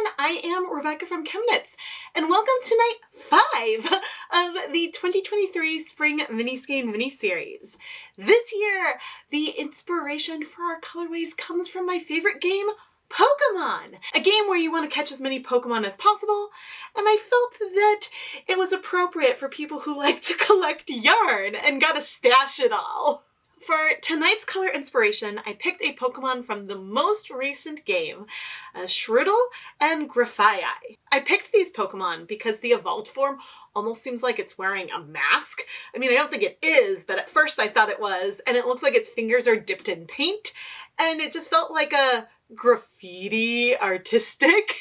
everyone, I am Rebecca from ChemKnits, and welcome to night 5 of the 2023 Spring Mini Skein mini-series. This year, the inspiration for our colorways comes from my favorite game, Pokemon! A game where you want to catch as many Pokemon as possible, and I felt that it was appropriate for people who like to collect yarn and gotta stash it all. For tonight's color inspiration, I picked a Pokemon from the most recent game, Shroodle and Grafai. I picked these Pokemon because the evolved form almost seems like it's wearing a mask. I mean, I don't think it is, but at first I thought it was, and it looks like its fingers are dipped in paint, and it just felt like a graffiti artistic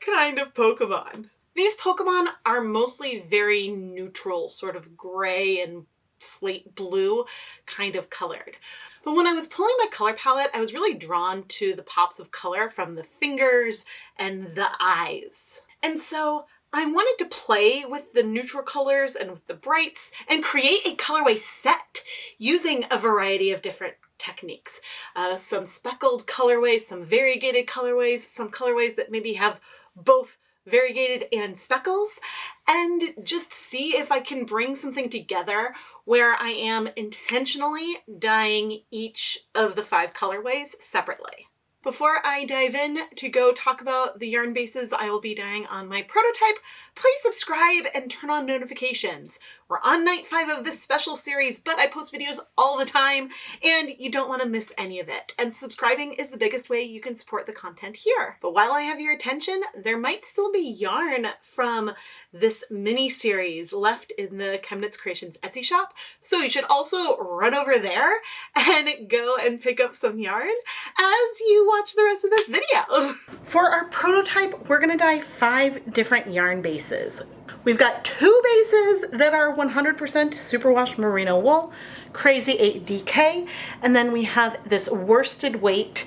kind of Pokemon. These Pokemon are mostly very neutral, sort of gray and slate blue kind of colored. But when I was pulling my color palette, I was really drawn to the pops of color from the fingers and the eyes. And so I wanted to play with the neutral colors and with the brights and create a colorway set using a variety of different techniques. Some speckled colorways, some variegated colorways, some colorways that maybe have both variegated and speckles, and just see if I can bring something together where I am intentionally dyeing each of the 5 colorways separately. Before I dive in to go talk about the yarn bases I will be dyeing on my prototype, please subscribe and turn on notifications. We're on night 5 of this special series, but I post videos all the time and you don't want to miss any of it. And subscribing is the biggest way you can support the content here. But while I have your attention, there might still be yarn from this mini series left in the ChemKnits Creations Etsy shop. So you should also run over there and go and pick up some yarn as you watch the rest of this video. For our prototype, we're gonna dye 5 different yarn bases. We've got 2 bases that are 100% superwash merino wool, Crazy 8 DK, and then we have this worsted weight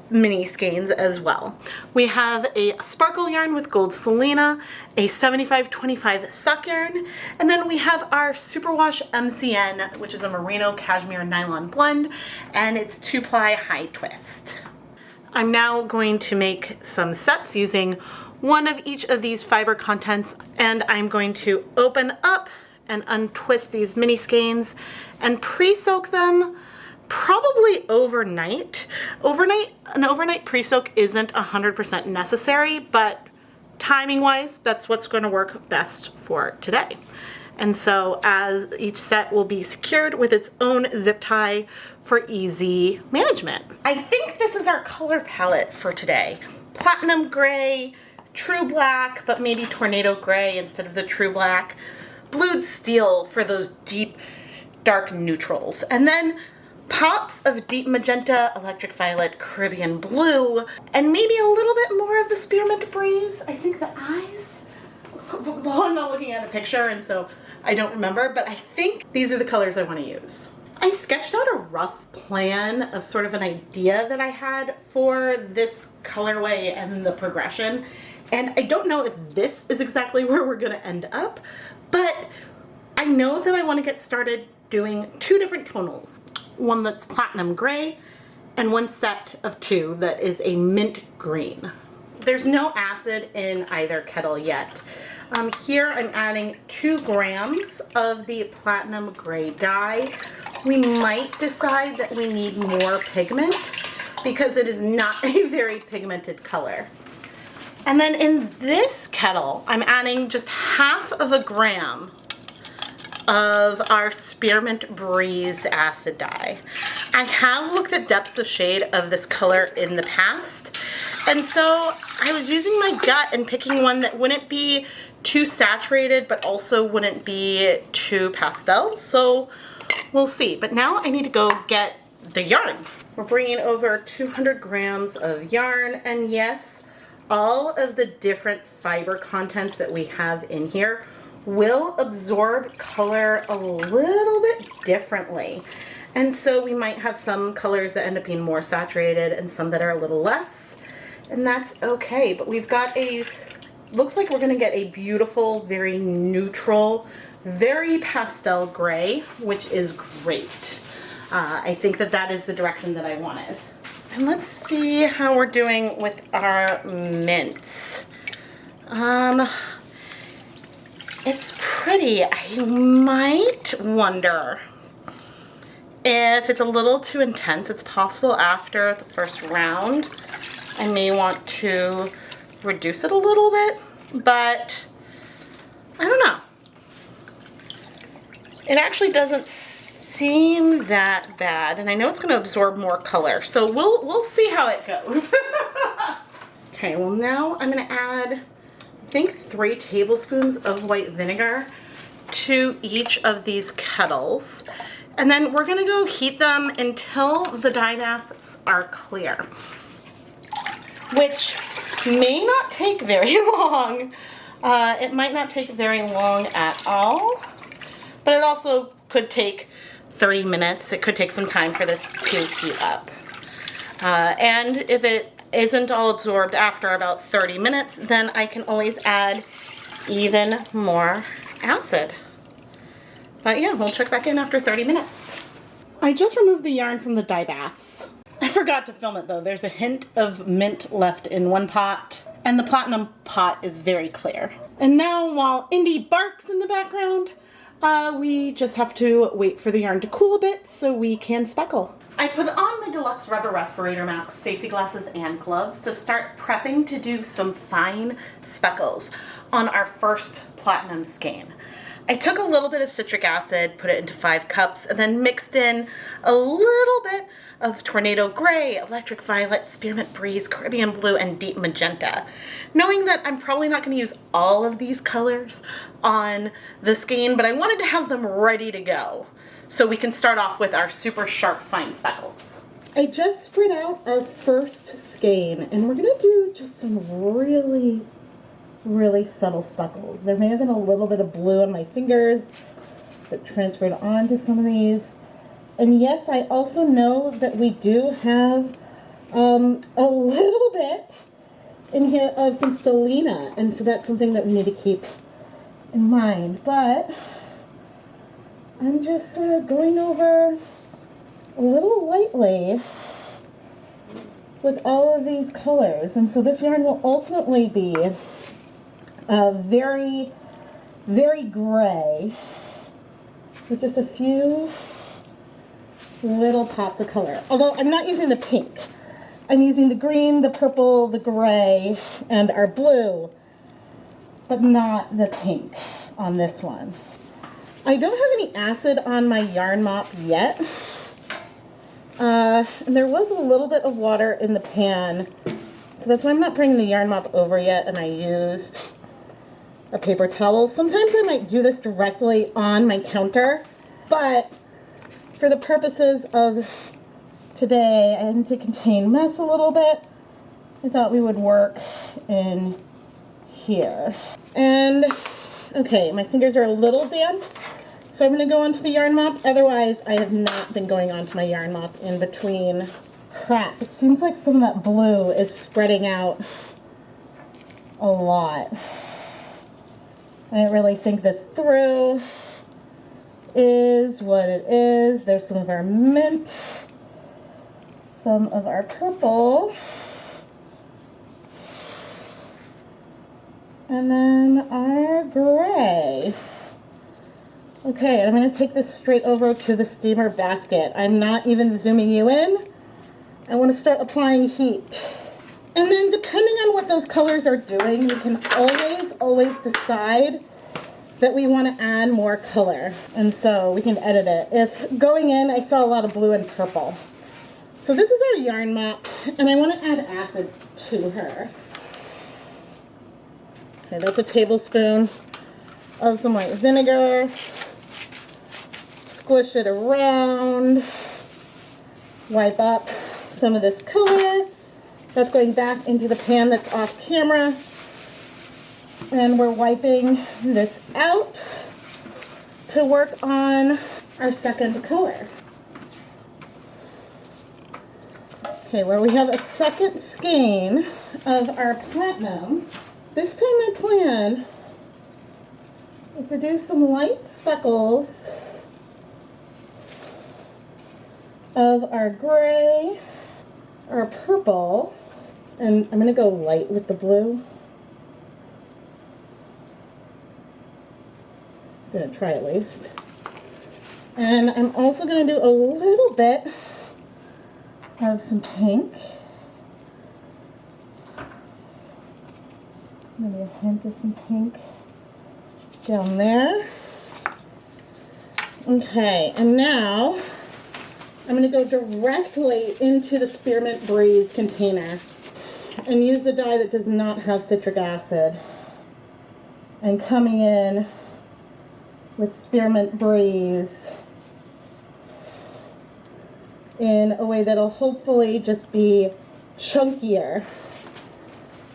mini skeins as well. We have a sparkle yarn with gold selena, a 75-25 suck yarn, and then we have our superwash MCN, which is a merino cashmere nylon blend, and it's 2-ply high twist. I'm now going to make some sets using one of each of these fiber contents, and I'm going to open up and untwist these mini skeins and pre-soak them probably overnight. An overnight pre-soak isn't 100% necessary, but timing-wise, that's what's going to work best for today. And so as each set will be secured with its own zip tie for easy management. I think this is our color palette for today. Platinum gray, true black, but maybe tornado gray instead of the true black, blued steel for those deep, dark neutrals, and then pops of deep magenta, electric violet, Caribbean blue, and maybe a little bit more of the Spearmint breeze. I think the eyes, well, I'm not looking at a picture and so I don't remember, but I think these are the colors I want to use. I sketched out a rough plan of sort of an idea that I had for this colorway and the progression. And I don't know if this is exactly where we're going to end up, but I know that I want to get started doing 2 different tonals. One that's platinum gray and one set of 2 that is a mint green. There's no acid in either kettle yet. Here I'm adding 2 grams of the platinum gray dye. We might decide that we need more pigment because it is not a very pigmented color. And then in this kettle, I'm adding just 1/2 gram of our Spearmint Breeze acid dye. I have looked at depths of shade of this color in the past, and so I was using my gut and picking one that wouldn't be too saturated, but also wouldn't be too pastel, so we'll see. But now I need to go get the yarn. We're bringing over 200 grams of yarn, and yes, all of the different fiber contents that we have in here will absorb color a little bit differently. And so we might have some colors that end up being more saturated and some that are a little less, and that's okay. But we've got looks like we're gonna get a beautiful, very neutral, very pastel gray, which is great. I think that that is the direction that I wanted. And let's see how we're doing with our mints. It's pretty. I might wonder if it's a little too intense. It's possible after the first round I may want to reduce it a little bit, but I don't know. It actually doesn't seem that bad, and I know it's going to absorb more color, so we'll see how it goes. Okay, well now I'm going to add, I think, 3 tablespoons of white vinegar to each of these kettles. And then we're gonna go heat them until the dye baths are clear, which may not take very long. It might not take very long at all, but it also could take 30 minutes. It could take some time for this to heat up. And if it isn't all absorbed after about 30 minutes, then I can always add even more acid. But yeah, we'll check back in after 30 minutes. I just removed the yarn from the dye baths. I forgot to film it though. There's a hint of mint left in one pot, and the platinum pot is very clear. And now, while Indy barks in the background, we just have to wait for the yarn to cool a bit so we can speckle. I put on my deluxe rubber respirator mask, safety glasses, and gloves to start prepping to do some fine speckles on our first platinum skein. I took a little bit of citric acid, put it into 5 cups, and then mixed in a little bit of tornado gray, electric violet, spearmint breeze, Caribbean blue, and deep magenta. Knowing that I'm probably not going to use all of these colors on the skein, but I wanted to have them ready to go so we can start off with our super sharp fine speckles. I just spread out our first skein, and we're going to do just some really subtle speckles. There may have been a little bit of blue on my fingers that transferred onto some of these. And yes, I also know that we do have a little bit in here of some stellina, and so that's something that we need to keep in mind. But I'm just sort of going over a little lightly with all of these colors, and so this yarn will ultimately be very, very gray with just a few little pops of color. Although I'm not using the pink. I'm using the green, the purple, the gray, and our blue, but not the pink on this one. I don't have any acid on my yarn mop yet. And there was a little bit of water in the pan, so that's why I'm not bringing the yarn mop over yet, and I used a paper towel. Sometimes I might do this directly on my counter, but for the purposes of today and to contain mess a little bit, I thought we would work in here. And okay, my fingers are a little damp, so I'm going to go onto the yarn mop. Otherwise, I have not been going onto my yarn mop in between. Crap, it seems like some of that blue is spreading out a lot. I didn't really think this through. Is what it is. There's some of our mint, some of our purple, and then our gray. Okay, I'm going to take this straight over to the steamer basket. I'm not even zooming you in. I want to start applying heat. And then depending on what those colors are doing, you can always decide that we want to add more color. And so we can edit it. If going in, I saw a lot of blue and purple. So this is our yarn mop, and I want to add acid to her. Okay, that's a tablespoon of some white vinegar. Squish it around. Wipe up some of this color. That's going back into the pan that's off camera. And we're wiping this out to work on our second color. Okay, where we have a second skein of our platinum. This time my plan is to do some light speckles of our gray, our purple, and I'm going to go light with the blue. I'm going to try at least. And I'm also going to do a little bit of some pink. Maybe a hint of some pink down there. Okay, and now I'm going to go directly into the Spearmint Breeze container and use the dye that does not have citric acid. And coming in with Spearmint Breeze in a way that'll hopefully just be chunkier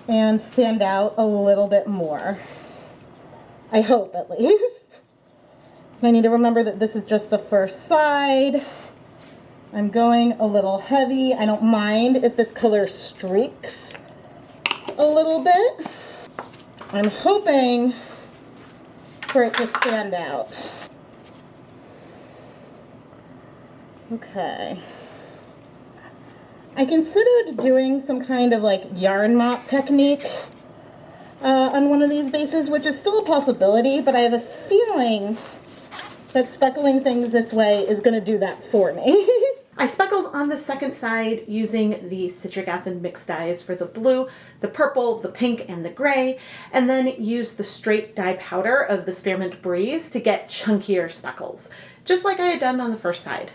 and stand out a little bit more. I hope, at least. I need to remember that this is just the first side. I'm going a little heavy. I don't mind if this color streaks a little bit. I'm hoping for it to stand out. Okay. I considered doing some kind of like yarn mop technique on one of these bases, which is still a possibility, but I have a feeling that speckling things this way is going to do that for me. I speckled on the second side using the citric acid mixed dyes for the blue, the purple, the pink, and the gray, and then used the straight dye powder of the Spearmint Breeze to get chunkier speckles, just like I had done on the first side.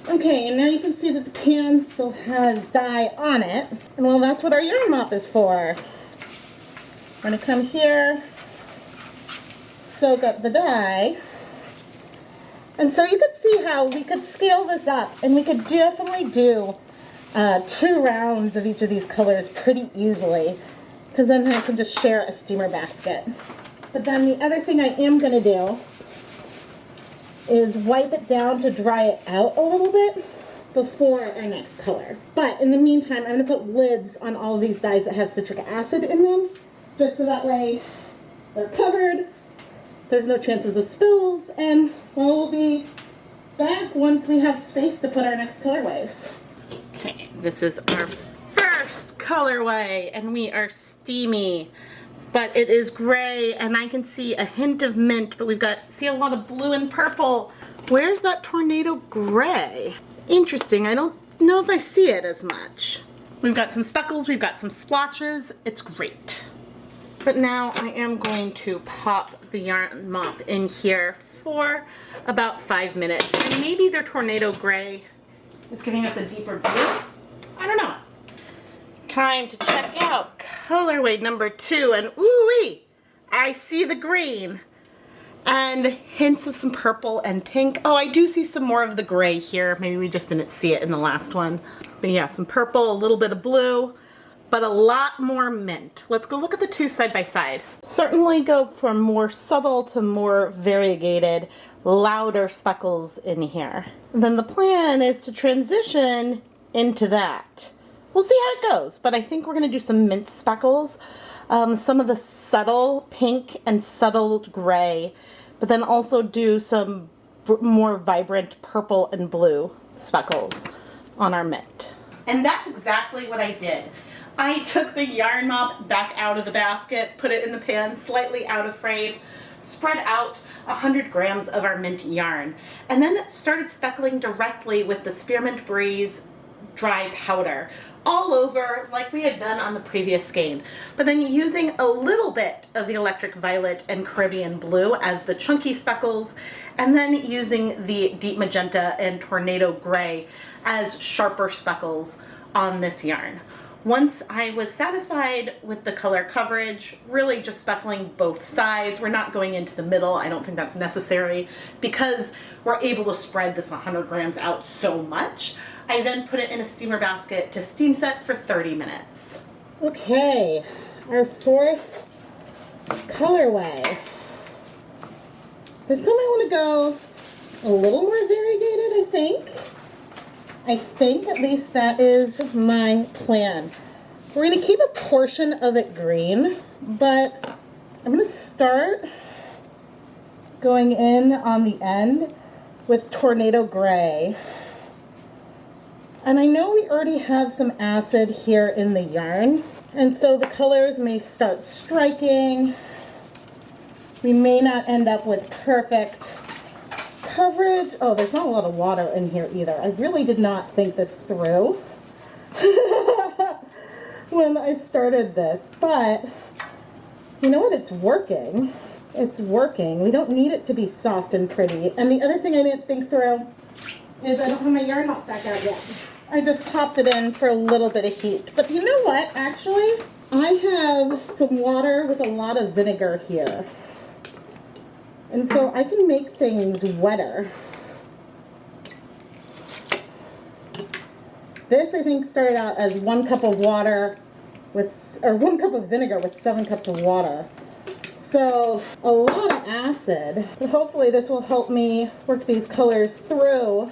Okay, and now you can see that the pan still has dye on it, and well, that's what our yarn mop is for. I'm going to come here, soak up the dye. And so you could see how we could scale this up, and we could definitely do 2 rounds of each of these colors pretty easily, because then I can just share a steamer basket. But then the other thing I am going to do is wipe it down to dry it out a little bit before our next color. But in the meantime, I'm going to put lids on all of these dyes that have citric acid in them, just so that way they're covered. There's no chances of spills, and well, we'll be back once we have space to put our next colorways. Okay, this is our first colorway, and we are steamy, but it is gray, and I can see a hint of mint, but see a lot of blue and purple. Where's that tornado gray? Interesting, I don't know if I see it as much. We've got some speckles, we've got some splotches, it's great. But now I am going to pop the yarn mop in here for about 5 minutes. And maybe their tornado gray is giving us a deeper blue. I don't know. Time to check out colorway number 2. And ooh-wee, I see the green. And hints of some purple and pink. Oh, I do see some more of the gray here. Maybe we just didn't see it in the last one. But yeah, some purple, a little bit of blue, but a lot more mint. Let's go look at the 2 side by side. Certainly go from more subtle to more variegated, louder speckles in here. And then the plan is to transition into that. We'll see how it goes, but I think we're gonna do some mint speckles, some of the subtle pink and subtle gray, but then also do some more vibrant purple and blue speckles on our mint. And that's exactly what I did. I took the yarn mop back out of the basket, put it in the pan slightly out of frame, spread out 100 grams of our mint yarn, and then started speckling directly with the Spearmint Breeze dry powder all over like we had done on the previous skein, but then using a little bit of the electric violet and Caribbean blue as the chunky speckles, and then using the deep magenta and tornado gray as sharper speckles on this yarn. Once I was satisfied with the color coverage, really just speckling both sides. We're not going into the middle. I don't think that's necessary because we're able to spread this 100 grams out so much. I then put it in a steamer basket to steam set for 30 minutes. Okay, our 4th colorway. This time I want to go a little more variegated, I think. At least that is my plan. We're going to keep a portion of it green, but I'm going to start going in on the end with tornado gray. And I know we already have some acid here in the yarn, and so the colors may start striking. We may not end up with perfect coverage. Oh, there's not a lot of water in here either. I really did not think this through when I started this, but you know what? It's working. It's working. We don't need it to be soft and pretty. And the other thing I didn't think through is I don't have my yarn knot back out yet. I just popped it in for a little bit of heat. But you know what? Actually, I have some water with a lot of vinegar here. And so I can make things wetter. This, I think, started out as 1 cup of water with, or 1 cup of vinegar with 7 cups of water. So a lot of acid, but hopefully this will help me work these colors through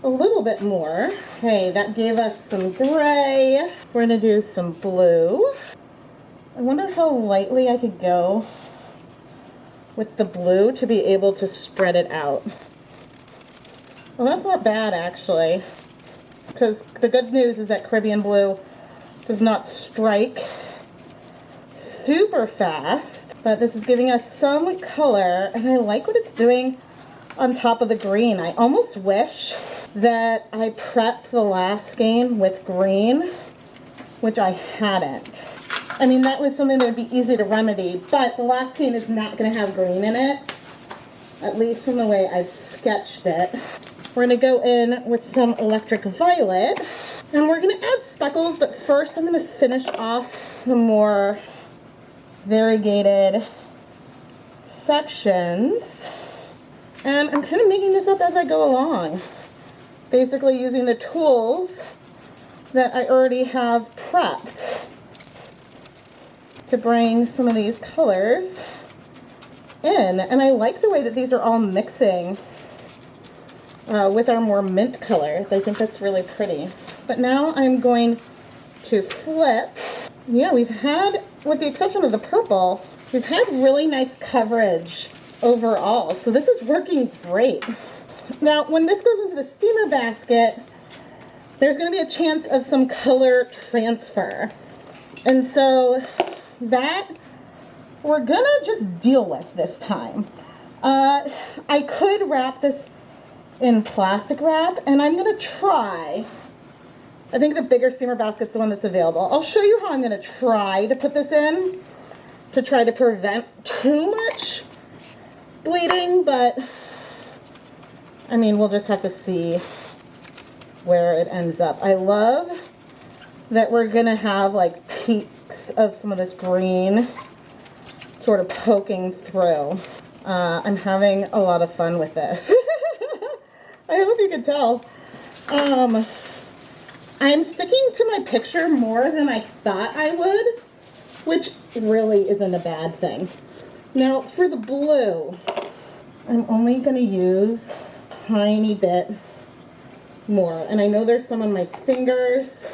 a little bit more. Okay, that gave us some gray. We're gonna do some blue. I wonder how lightly I could go with the blue to be able to spread it out. Well, that's not bad actually, because the good news is that Caribbean blue does not strike super fast, but this is giving us some color, and I like what it's doing on top of the green. I almost wish that I prepped the last skein with green, which I hadn't. I mean, that was something that would be easy to remedy, but the last skein is not going to have green in it, at least from the way I've sketched it. We're going to go in with some electric violet, and we're going to add speckles, but first I'm going to finish off the more variegated sections. And I'm kind of making this up as I go along, basically using the tools that I already have prepped to bring some of these colors in. And I like the way that these are all mixing with our more mint color. I think that's really pretty. But now I'm going to flip. Yeah, we've had, with the exception of the purple, we've had really nice coverage overall. So this is working great. Now, when this goes into the steamer basket, there's going to be a chance of some color transfer. And so that we're going to just deal with this time. I could wrap this in plastic wrap, and I'm going to try. I think the bigger steamer basket's the one that's available. I'll show you how I'm going to try to put this in to try to prevent too much bleeding, but I mean, we'll just have to see where it ends up. I love that we're going to have like peaks of some of this green sort of poking through. I'm having a lot of fun with this. I hope you can tell. I'm sticking to my picture more than I thought I would, which really isn't a bad thing. Now for the blue, I'm only going to use a tiny bit more. And I know there's some on my fingers.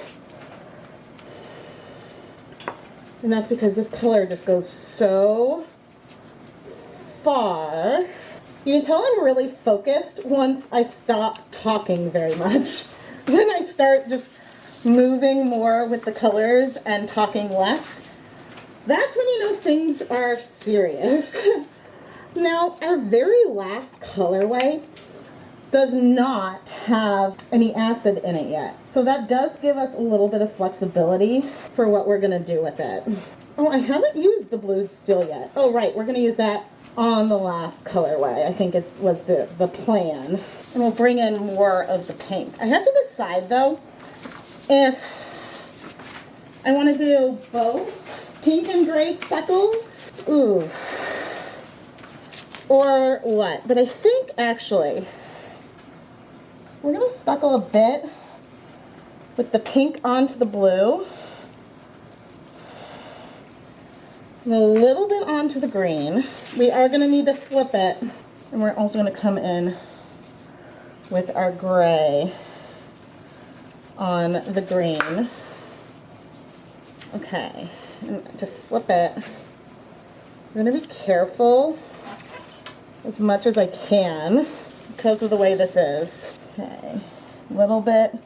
And that's because this color just goes so far. You can tell I'm really focused once I stop talking very much. When I start just moving more with the colors and talking less, that's when you know things are serious. Now, our very last colorway does not have any acid in it yet. So that does give us a little bit of flexibility for what we're gonna do with it. Oh, I haven't used the blue steel yet. Oh, right, we're gonna use that on the last colorway. I think was the plan. And we'll bring in more of the pink. I have to decide though if I want to do both pink and gray speckles. Ooh. Or what? But I think actually we're going to speckle a bit with the pink onto the blue. And a little bit onto the green. We are going to need to flip it. And we're also going to come in with our gray on the green. Okay, and to flip it, I'm going to be careful as much as I can because of the way this is. Okay, a little bit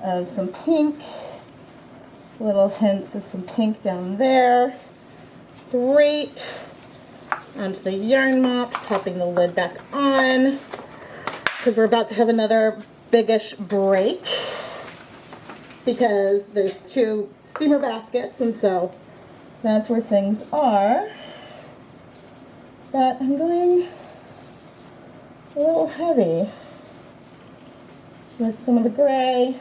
of some pink. Little hints of some pink down there. Great. Onto the yarn mop, popping the lid back on because we're about to have another biggish break because there's 2 steamer baskets, and so that's where things are. But I'm going a little heavy with some of the gray.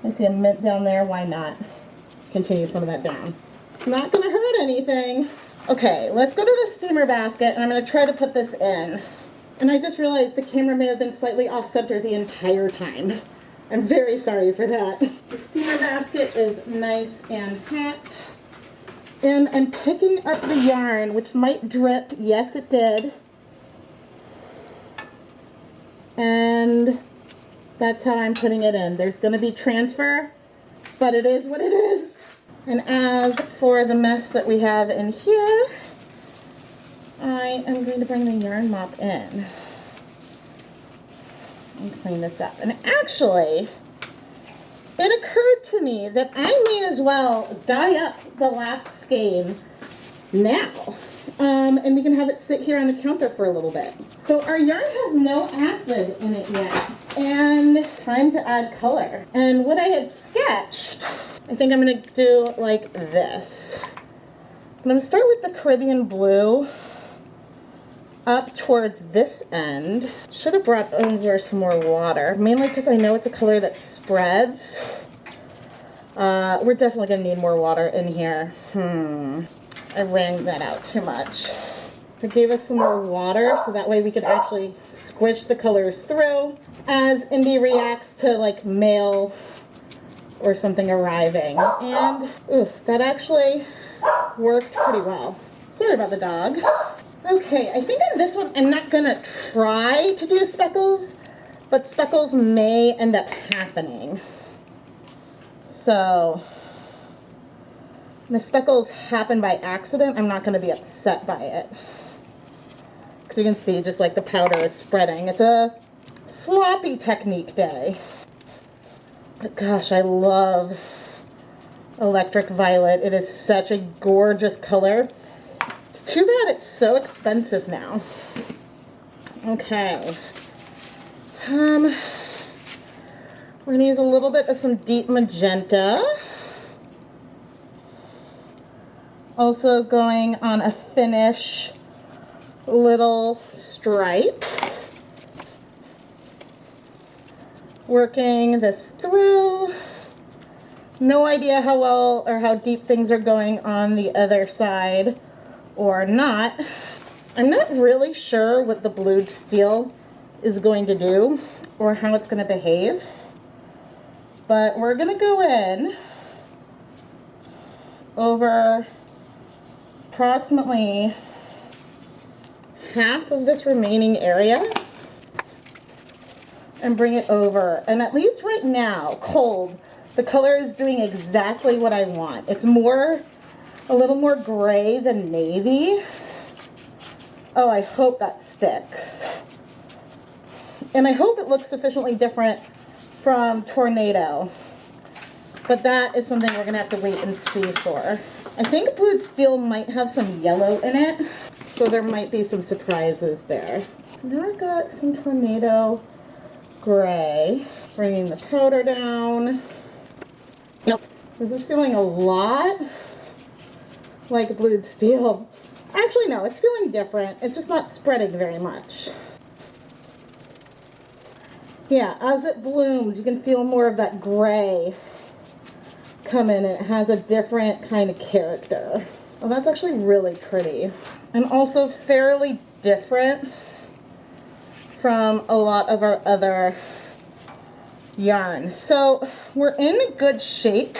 I see a mint down there, why not? Continue some of that down. It's not gonna hurt anything. Okay, let's go to the steamer basket, and I'm gonna try to put this in. And I just realized the camera may have been slightly off-center the entire time. I'm very sorry for that. The steamer basket is nice and hot. And I'm picking up the yarn, which might drip. Yes, it did. And that's how I'm putting it in. There's going to be transfer, but it is what it is. And as for the mess that we have in here, I am going to bring the yarn mop in and clean this up. And actually, it occurred to me that I may as well dye up the last skein now. And we can have it sit here on the counter for a little bit. So our yarn has no acid in it yet. And time to add color. And what I had sketched, I think I'm going to do like this. I'm going to start with the Caribbean blue up towards this end. Should have brought over some more water, mainly because I know it's a color that spreads. We're definitely going to need more water in here. I wrung that out too much. I gave us some more water so that way we could actually squish the colors through as Indy reacts to like mail or something arriving. And ooh, that actually worked pretty well. Sorry about the dog. Okay, I think on this one I'm not gonna try to do speckles, but speckles may end up happening. So the speckles happen by accident. I'm not going to be upset by it. Because you can see just like the powder is spreading. It's a sloppy technique day. But gosh, I love electric violet. It is such a gorgeous color. It's too bad it's so expensive now. Okay. We're going to use a little bit of some deep magenta. Also going on a thinnish little stripe. Working this through. No idea how well or how deep things are going on the other side or not. I'm not really sure what the blued steel is going to do or how it's going to behave. But we're going to go in over approximately half of this remaining area and bring it over. And at least right now, cold, the color is doing exactly what I want. It's more, a little more gray than navy. Oh, I hope that sticks. And I hope it looks sufficiently different from Tornado. But that is something we're going to have to wait and see for. I think blued steel might have some yellow in it, so there might be some surprises there. Now I've got some Tornado gray. Bringing the powder down. Nope. This is feeling a lot like blued steel. Actually, no, it's feeling different. It's just not spreading very much. Yeah, as it blooms, you can feel more of that gray come in. It has a different kind of character. Oh, that's actually really pretty. And also fairly different from a lot of our other yarn. So we're in good shape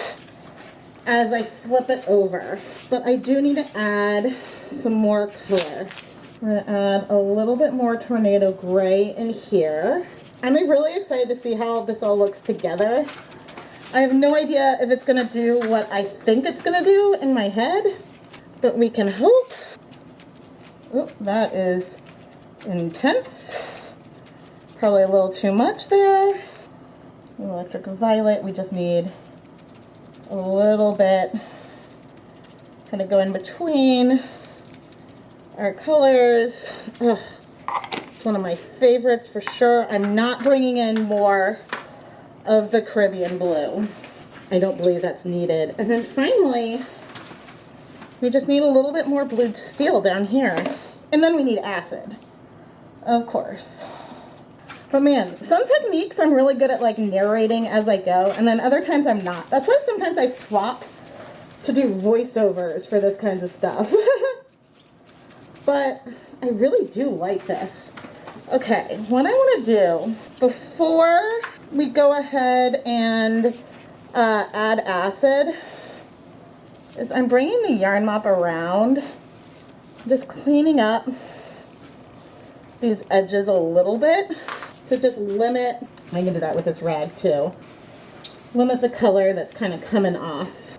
as I flip it over. But I do need to add some more color. We're gonna add a little bit more Tornado gray in here. I'm really excited to see how this all looks together. I have no idea if it's going to do what I think it's going to do in my head, but we can hope. Oh, that is intense. Probably a little too much there. Electric violet, we just need a little bit, kind of go in between our colors. Ugh, it's one of my favorites for sure. I'm not bringing in more of the Caribbean blue. I don't believe that's needed. And then finally, we just need a little bit more blue steel down here. And then we need acid, of course. But man, some techniques I'm really good at like narrating as I go, and then other times I'm not. That's why sometimes I swap to do voiceovers for this kinds of stuff. But I really do like this. Okay, what I want to do before we go ahead and add acid is I'm bringing the yarn mop around, just cleaning up these edges a little bit to just limit, I can do that with this rag too, limit the color that's kind of coming off.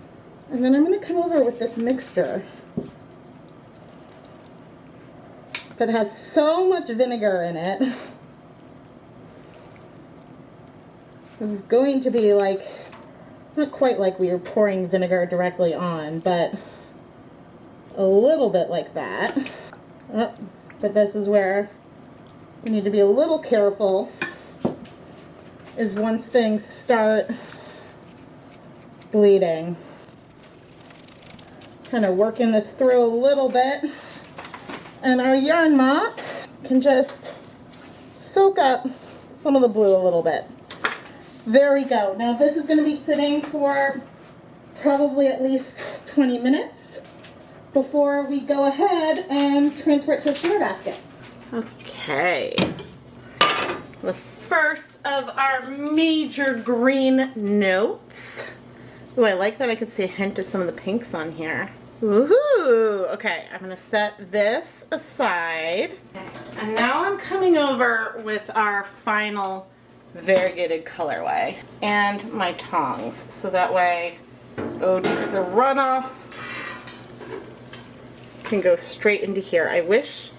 And then I'm going to come over with this mixture that has so much vinegar in it. This is going to be like, not quite like we were pouring vinegar directly on, but a little bit like that. Oh, but this is where you need to be a little careful, is once things start bleeding. Kind of working this through a little bit, and our yarn mop can just soak up some of the blue a little bit. There we go. Now this is going to be sitting for probably at least 20 minutes before we go ahead and transfer it to a spinner basket. Okay. The first of our major green notes. Ooh, I like that I can see a hint of some of the pinks on here. Woohoo! Okay, I'm going to set this aside. And now I'm coming over with our final variegated colorway and my tongs, so that way, oh dear, the runoff can go straight into here. I wish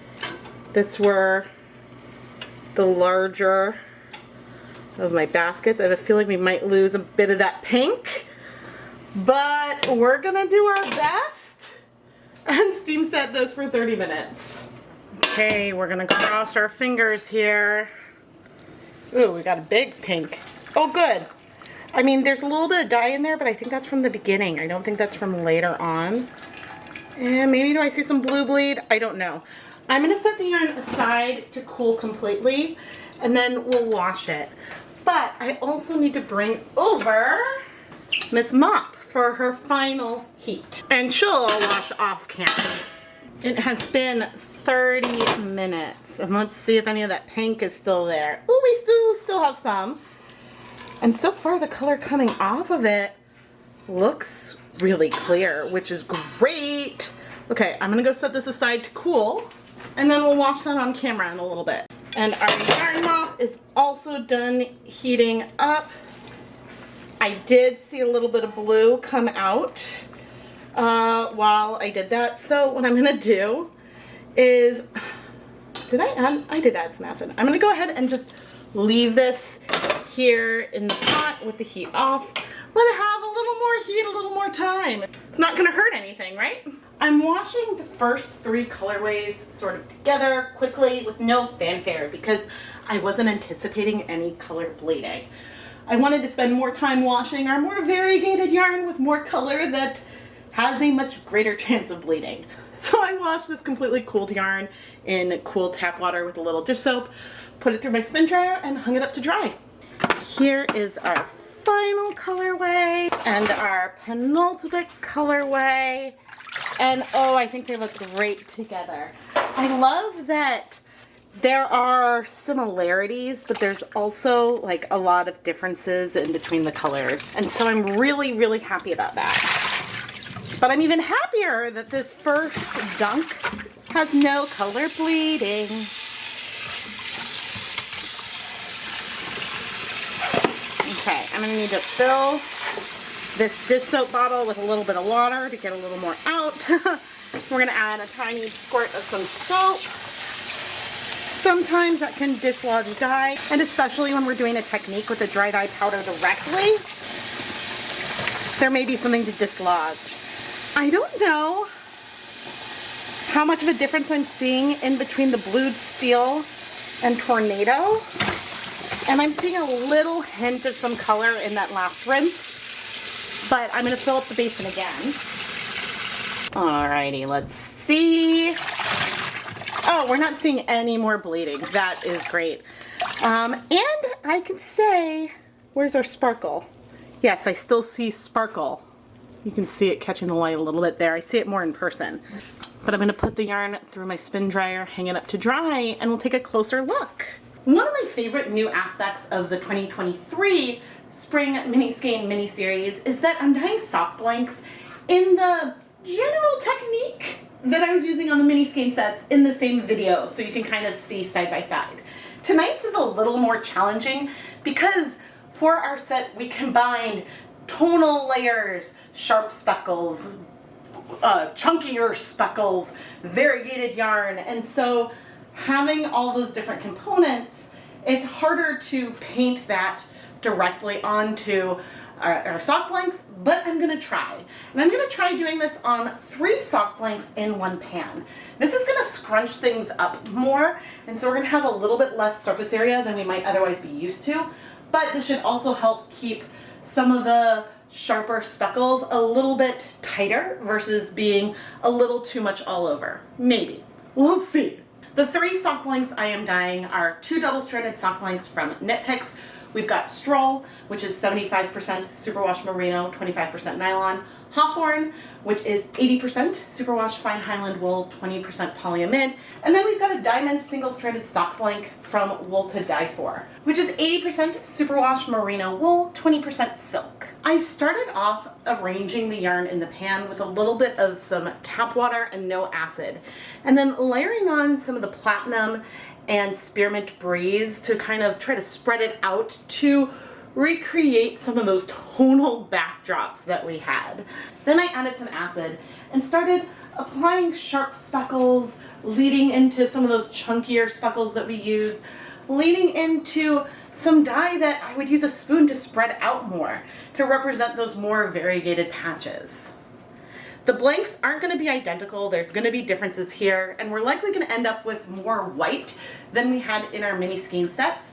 this were the larger of my baskets. I have a feeling we might lose a bit of that pink, but we're gonna do our best and steam set this for 30 minutes. Okay, we're gonna cross our fingers here. Ooh, we got a big pink. Oh, good. I mean, there's a little bit of dye in there, but I think that's from the beginning. I don't think that's from later on. And maybe do I see some blue bleed? I don't know. I'm going to set the yarn aside to cool completely, and then we'll wash it. But I also need to bring over Miss Mop for her final heat. And she'll wash off camera. It has been 30 minutes, and let's see if any of that pink is still there. Ooh, we still have some. And so far the color coming off of it looks really clear, which is great. Okay, I'm gonna go set this aside to cool, and then we'll wash that on camera in a little bit. And our yarn mop is also done heating up. I did see a little bit of blue come out while I did that. So what I'm gonna do is, I did add some acid. I'm gonna go ahead and just leave this here in the pot with the heat off. Let it have a little more heat, a little more time. It's not gonna hurt anything, right? I'm washing the first 3 colorways sort of together quickly with no fanfare because I wasn't anticipating any color bleeding. I wanted to spend more time washing our more variegated yarn with more color that has a much greater chance of bleeding. So I washed this completely cooled yarn in cool tap water with a little dish soap, put it through my spin dryer, and hung it up to dry. Here is our final colorway and our penultimate colorway. And oh, I think they look great together. I love that there are similarities, but there's also like a lot of differences in between the colors. And so I'm really, really happy about that. But I'm even happier that this first dunk has no color bleeding. Okay, I'm gonna need to fill this dish soap bottle with a little bit of water to get a little more out. We're gonna add a tiny squirt of some soap. Sometimes that can dislodge dye, and especially when we're doing a technique with a dry dye powder directly, there may be something to dislodge. I don't know how much of a difference I'm seeing in between the blued steel and tornado, and I'm seeing a little hint of some color in that last rinse, but I'm going to fill up the basin again. Alrighty, let's see. Oh, we're not seeing any more bleeding. That is great. And I can say, where's our sparkle? Yes, I still see sparkle. You can see it catching the light a little bit there. I see it more in person. But I'm going to put the yarn through my spin dryer, hang it up to dry, and we'll take a closer look. One of my favorite new aspects of the 2023 Spring Mini Skein mini series is that I'm dyeing sock blanks in the general technique that I was using on the mini Skein sets in the same video, so you can kind of see side by side. Tonight's is a little more challenging because for our set we combined tonal layers, sharp speckles, chunkier speckles, variegated yarn, and so having all those different components, it's harder to paint that directly onto our sock blanks, but I'm going to try. And I'm going to try doing this on 3 sock blanks in one pan. This is going to scrunch things up more, and so we're going to have a little bit less surface area than we might otherwise be used to, but this should also help keep some of the sharper speckles a little bit tighter versus being a little too much all over. Maybe. We'll see. The 3 sock blanks I am dyeing are 2 double-stranded sock blanks from Knit Picks. We've got Shroodle, which is 75% superwash merino, 25% nylon. Hawthorn, which is 80% superwash fine highland wool, 20% polyamide. And then we've got a diamond single-stranded sock blank from Wool to Dye For, which is 80% superwash merino wool, 20% silk. I started off arranging the yarn in the pan with a little bit of some tap water and no acid, and then layering on some of the platinum and Spearmint Breeze to kind of try to spread it out to recreate some of those tonal backdrops that we had. Then I added some acid and started applying sharp speckles, leading into some of those chunkier speckles that we used, leading into some dye that I would use a spoon to spread out more to represent those more variegated patches. The blanks aren't going to be identical, there's going to be differences here, and we're likely going to end up with more white than we had in our mini Skein sets,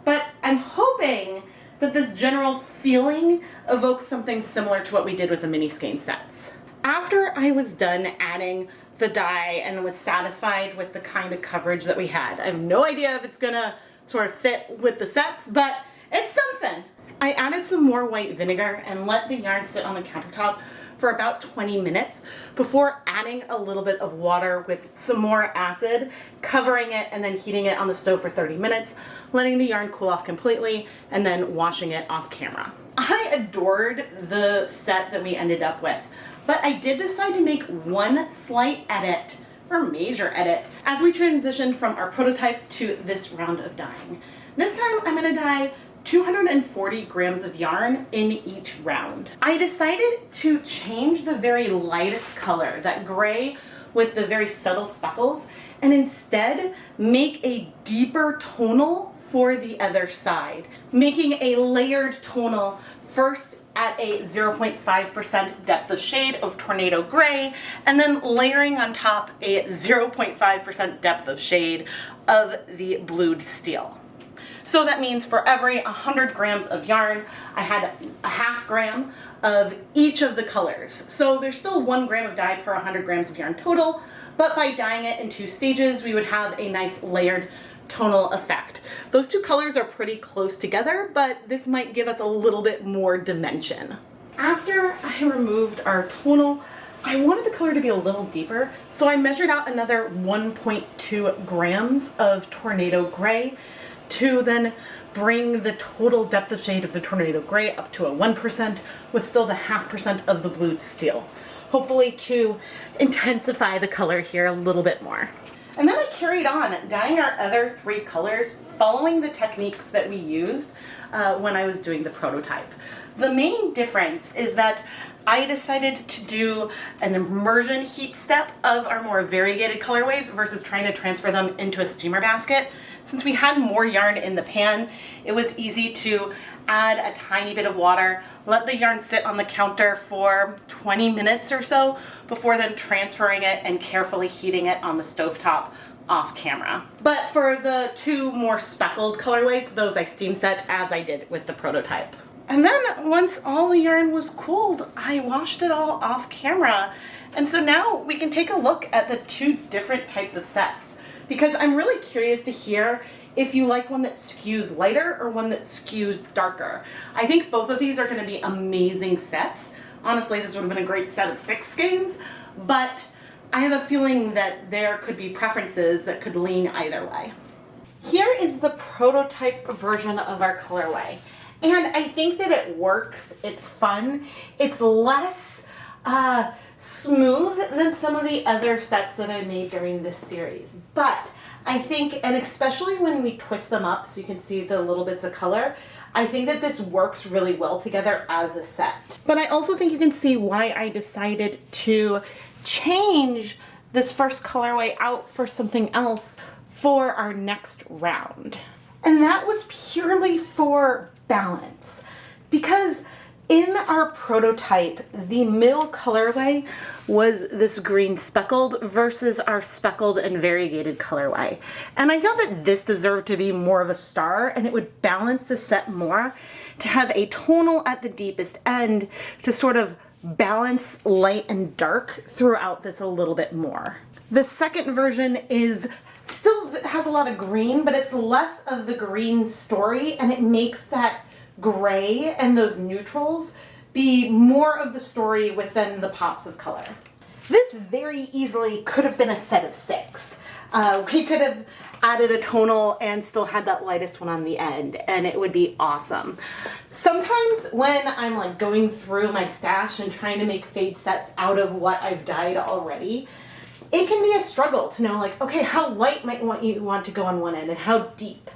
but I'm hoping that this general feeling evokes something similar to what we did with the mini Skein sets. After I was done adding the dye and was satisfied with the kind of coverage that we had, I have no idea if it's gonna sort of fit with the sets, but it's something. I added some more white vinegar and let the yarn sit on the countertop for about 20 minutes before adding a little bit of water with some more acid, covering it and then heating it on the stove for 30 minutes, letting the yarn cool off completely, and then washing it off camera. I adored the set that we ended up with, but I did decide to make one slight edit, or major edit, as we transitioned from our prototype to this round of dyeing. This time I'm going to dye 240 grams of yarn in each round. I decided to change the very lightest color, that gray with the very subtle speckles, and instead make a deeper tonal for the other side, making a layered tonal first at a 0.5% depth of shade of Tornado Gray, and then layering on top a 0.5% depth of shade of the Blued Steel. So that means for every 100 grams of yarn, I had a half gram of each of the colors. So there's still 1 gram of dye per 100 grams of yarn total, but by dyeing it in 2 stages, we would have a nice layered tonal effect. Those 2 colors are pretty close together, but this might give us a little bit more dimension. After I removed our tonal, I wanted the color to be a little deeper, so I measured out another 1.2 grams of Tornado Gray to then bring the total depth of shade of the Tornado Gray up to a 1% with still the 0.5% of the Blued Steel, hopefully to intensify the color here a little bit more. And then I carried on dyeing our other 3 colors following the techniques that we used when I was doing the prototype. The main difference is that I decided to do an immersion heat step of our more variegated colorways versus trying to transfer them into a steamer basket. Since we had more yarn in the pan, it was easy to add a tiny bit of water, let the yarn sit on the counter for 20 minutes or so before then transferring it and carefully heating it on the stovetop off camera. But for the two more speckled colorways, those I steam set as I did with the prototype. And then once all the yarn was cooled, I washed it all off camera. And so now we can take a look at the two different types of sets, because I'm really curious to hear if you like one that skews lighter or one that skews darker. I think both of these are going to be amazing sets. Honestly, this would have been a great set of 6 skeins, but I have a feeling that there could be preferences that could lean either way. Here is the prototype version of our colorway. And I think that it works, it's fun, it's less smooth than some of the other sets that I made during this series. But I think, and especially when we twist them up so you can see the little bits of color, I think that this works really well together as a set. But I also think you can see why I decided to change this first colorway out for something else for our next round. And that was purely for balance, because in our prototype, the middle colorway was this green speckled versus our speckled and variegated colorway. And I felt that this deserved to be more of a star, and it would balance the set more to have a tonal at the deepest end to sort of balance light and dark throughout this a little bit more. The second version is still has a lot of green, but it's less of the green story, and it makes that gray and those neutrals be more of the story within the pops of color. This very easily could have been a set of 6. We could have added a tonal and still had that lightest one on the end, and it would be awesome. Sometimes when I'm like going through my stash and trying to make fade sets out of what I've dyed already, it can be a struggle to know, like, okay, how light might you want to go on one end and how deep.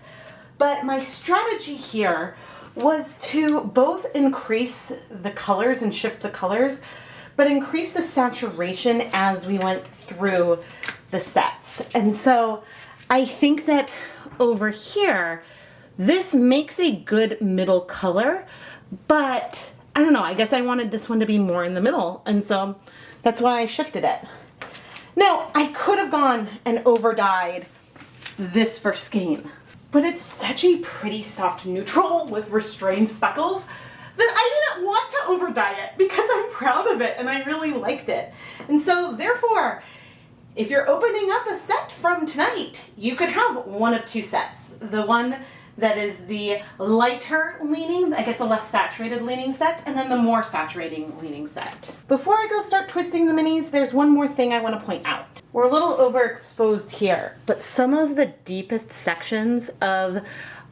But my strategy here was to both increase the colors and shift the colors, but increase the saturation as we went through the sets. And so I think that over here, this makes a good middle color, but I don't know, I guess I wanted this one to be more in the middle, and so that's why I shifted it. Now, I could have gone and over-dyed this for Skein, but it's such a pretty soft neutral with restrained speckles that I didn't want to over-dye it because I'm proud of it and I really liked it. And so therefore, if you're opening up a set from tonight, you could have one of two sets. The one that is the lighter leaning, I guess a less saturated leaning set, and then the more saturating leaning set. Before I go start twisting the minis, there's one more thing I want to point out. We're a little overexposed here, but some of the deepest sections of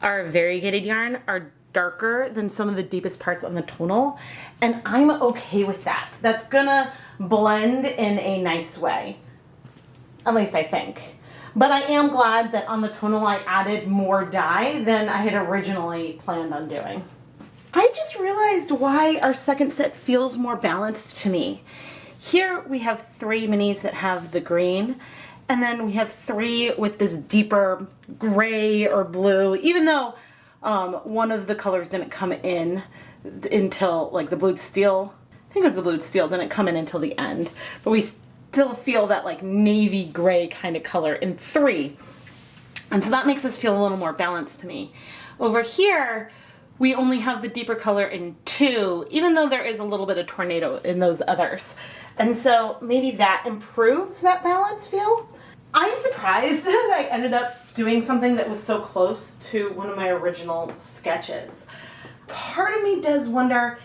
our variegated yarn are darker than some of the deepest parts on the tonal, and I'm okay with that. That's gonna blend in a nice way, at least I think. But I am glad that on the tonal I added more dye than I had originally planned on doing. I just realized why our second set feels more balanced to me. Here we have 3 minis that have the green, and then we have 3 with this deeper gray or blue, even though one of the colors didn't come in until, like the blued steel, I think it was the blued steel, didn't come in until the end, but we still feel that like navy gray kind of color in 3. And so that makes us feel a little more balanced to me. Over here, we only have the deeper color in 2, even though there is a little bit of tornado in those others. And so maybe that improves that balance feel. I'm surprised that I ended up doing something that was so close to one of my original sketches. Part of me does wonder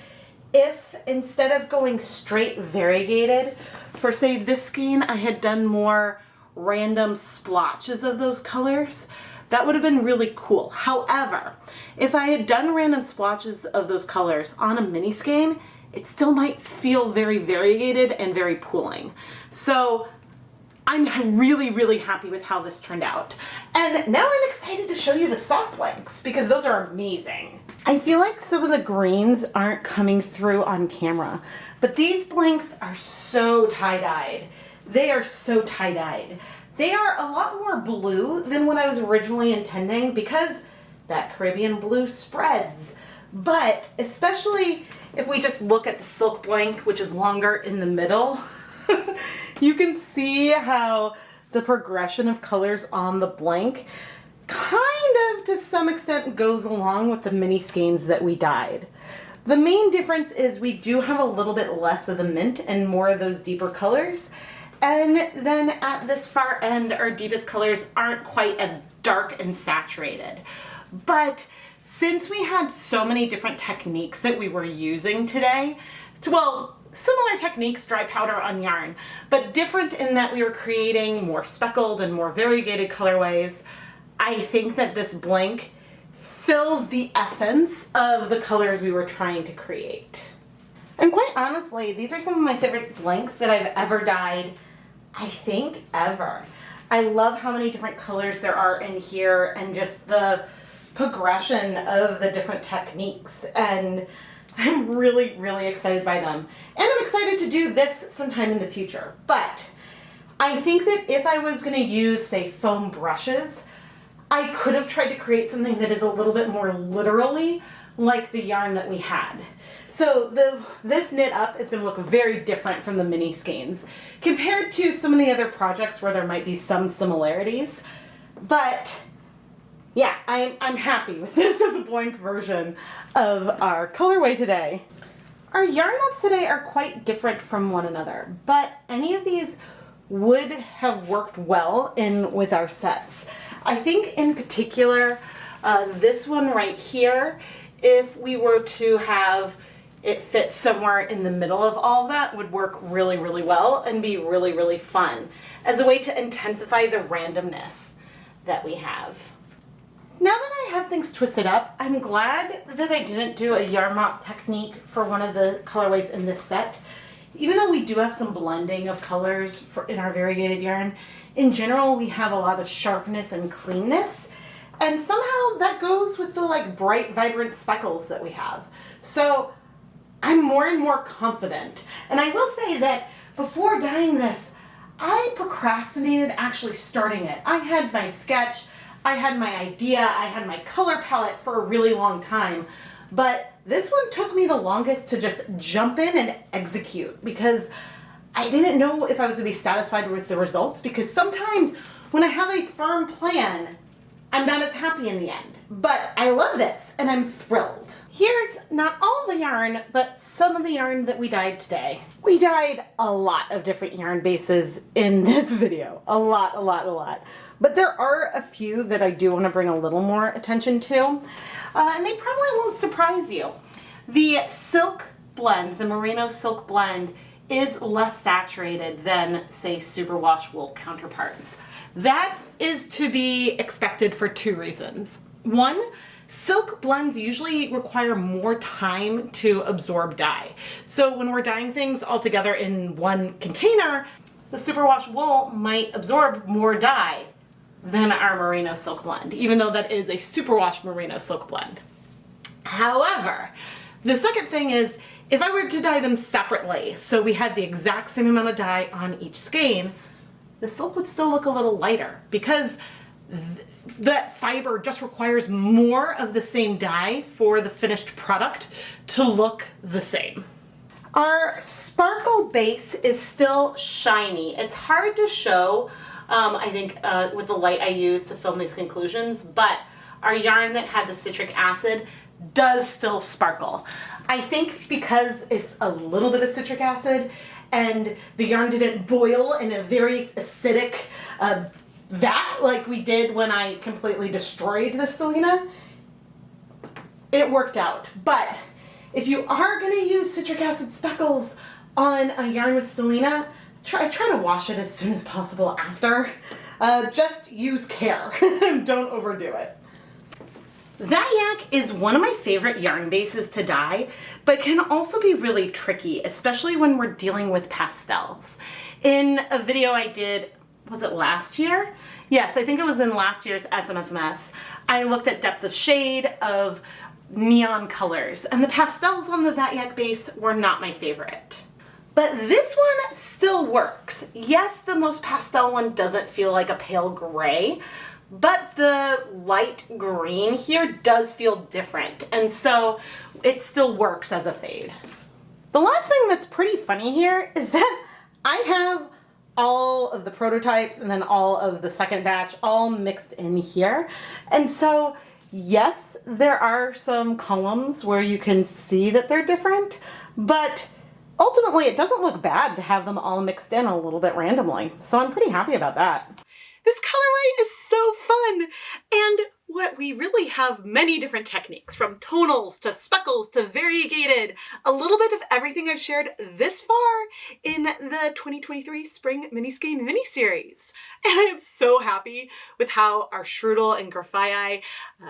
if instead of going straight variegated, for say this skein, I had done more random splotches of those colors, that would have been really cool. However, if I had done random splotches of those colors on a mini skein, it still might feel very variegated and very pooling. So I'm really, really happy with how this turned out. And now I'm excited to show you the soft blanks because those are amazing. I feel like some of the greens aren't coming through on camera. but these blanks are so tie-dyed. They are so tie-dyed. They are a lot more blue than what I was originally intending because that Caribbean blue spreads. But especially if we just look at the silk blank, which is longer in the middle, you can see how the progression of colors on the blank kind of to some extent goes along with the mini skeins that we dyed. The main difference is we do have a little bit less of the mint and more of those deeper colors. And then at this far end, our deepest colors aren't quite as dark and saturated. But since we had so many different techniques that we were using today, well, similar techniques, dry powder on yarn, but different in that we were creating more speckled and more variegated colorways, I think that this blank fills the essence of the colors we were trying to create. And quite honestly, these are some of my favorite blanks that I've ever dyed, I think ever. I love how many different colors there are in here and just the progression of the different techniques, and I'm really, really excited by them. And I'm excited to do this sometime in the future. But I think that if I was gonna use, say, foam brushes, I could have tried to create something that is a little bit more literally like the yarn that we had. So this knit up is going to look very different from the mini skeins compared to some of the other projects where there might be some similarities. But yeah, I'm happy with this as a blank version of our colorway today. Our yarn mops today are quite different from one another, but any of these would have worked well in with our sets. I think in particular, this one right here, if we were to have it fit somewhere in the middle of all that, would work really, really well and be really, really fun as a way to intensify the randomness that we have. Now that I have things twisted up, I'm glad that I didn't do a yarn mop technique for one of the colorways in this set. Even though we do have some blending of colors in our variegated yarn, in general we have a lot of sharpness and cleanness, and somehow that goes with the like bright, vibrant speckles that we have. So I'm more and more confident. And I will say that before dyeing this, I procrastinated actually starting it. I had my sketch, I had my idea, I had my color palette for a really long time, but this one took me the longest to just jump in and execute because I didn't know if I was going to be satisfied with the results, because sometimes when I have a firm plan, I'm not as happy in the end. But I love this and I'm thrilled. Here's not all the yarn, but some of the yarn that we dyed today. We dyed a lot of different yarn bases in this video. A lot. But there are a few that I do want to bring a little more attention to. And they probably won't surprise you. The silk blend, the merino silk blend, is less saturated than, say, superwash wool counterparts. That is to be expected for two reasons. One, silk blends usually require more time to absorb dye. So when we're dyeing things all together in one container, the superwash wool might absorb more dye than our merino silk blend, even though that is a superwash merino silk blend. However, the second thing is, if I were to dye them separately, so we had the exact same amount of dye on each skein, the silk would still look a little lighter because that fiber just requires more of the same dye for the finished product to look the same. Our sparkle base is still shiny. It's hard to show, I think, with the light I use to film these conclusions, but our yarn that had the citric acid does still sparkle. I think because it's a little bit of citric acid and the yarn didn't boil in a very acidic vat like we did when I completely destroyed the stellina, it worked out. But if you are going to use citric acid speckles on a yarn with stellina, try to wash it as soon as possible after. Just use care and don't overdo it. That yak is one of my favorite yarn bases to dye, but can also be really tricky, especially when we're dealing with pastels. In a video I did, was it last year? Yes, I think it was in last year's SMSMS. I looked at depth of shade of neon colors, and the pastels on the That Yak base were not my favorite. But this one still works. Yes, the most pastel one doesn't feel like a pale gray, but the light green here does feel different. And so it still works as a fade. The last thing that's pretty funny here is that I have all of the prototypes and then all of the second batch all mixed in here. And so yes, there are some columns where you can see that they're different, but ultimately it doesn't look bad to have them all mixed in a little bit randomly. So I'm pretty happy about that. This colorway is so fun, and what we really have many different techniques, from tonals to speckles to variegated, a little bit of everything I've shared this far in the 2023 Spring Mini Skein mini series. And I am so happy with how our Shroodle and Graphii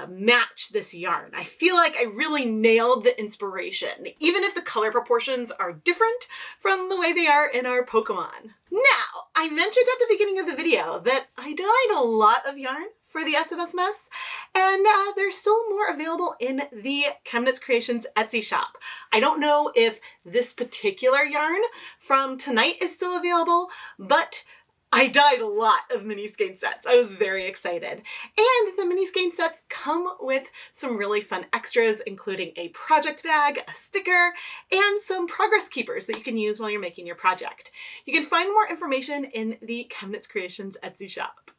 match this yarn. I feel like I really nailed the inspiration, even if the color proportions are different from the way they are in our Pokemon. Now, I mentioned at the beginning of the video that I dyed a lot of yarn for the SMSMS, and there's still more available in the ChemKnits Creations Etsy shop. I don't know if this particular yarn from tonight is still available, but I dyed a lot of mini skein sets. I was very excited. And the mini skein sets come with some really fun extras, including a project bag, a sticker, and some progress keepers that you can use while you're making your project. You can find more information in the ChemKnits Creations Etsy shop.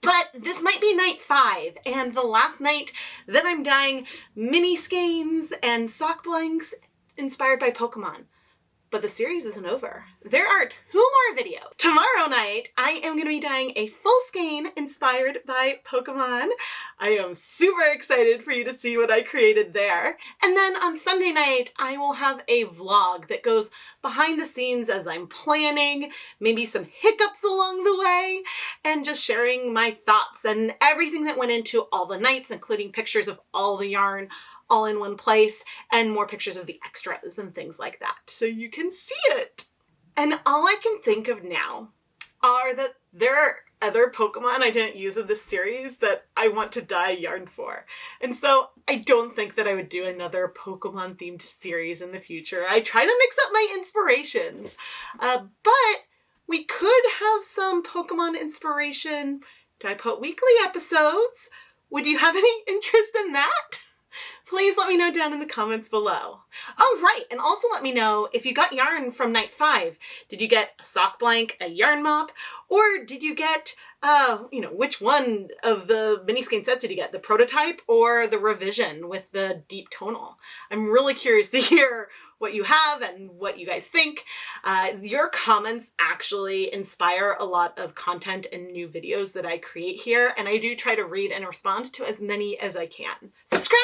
But this might be night 5 and the last night that I'm dyeing mini skeins and sock blanks inspired by Pokemon. But the series isn't over. There are 2 more videos. Tomorrow night, I am going to be dyeing a full skein inspired by Pokemon. I am super excited for you to see what I created there. And then on Sunday night, I will have a vlog that goes behind the scenes as I'm planning, maybe some hiccups along the way, and just sharing my thoughts and everything that went into all the nights, including pictures of all the yarn, all in one place, and more pictures of the extras and things like that, so you can see it. And all I can think of now are that there are other Pokemon I didn't use in this series that I want to dye yarn for. And so I don't think that I would do another Pokemon themed series in the future. I try to mix up my inspirations, but we could have some Pokemon inspiration. Do I put weekly episodes? Would you have any interest in that? Please let me know down in the comments below. Oh, right, and also let me know if you got yarn from night 5. Did you get a sock blank, a yarn mop, or did you get, which one of the mini skein sets did you get? The prototype or the revision with the deep tonal? I'm really curious to hear what you have and what you guys think. Your comments actually inspire a lot of content and new videos that I create here, and I do try to read and respond to as many as I can. Subscribe,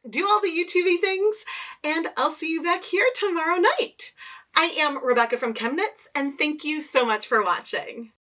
do all the YouTube-y things, and I'll see you back here tomorrow night. I am Rebecca from ChemKnits, and thank you so much for watching.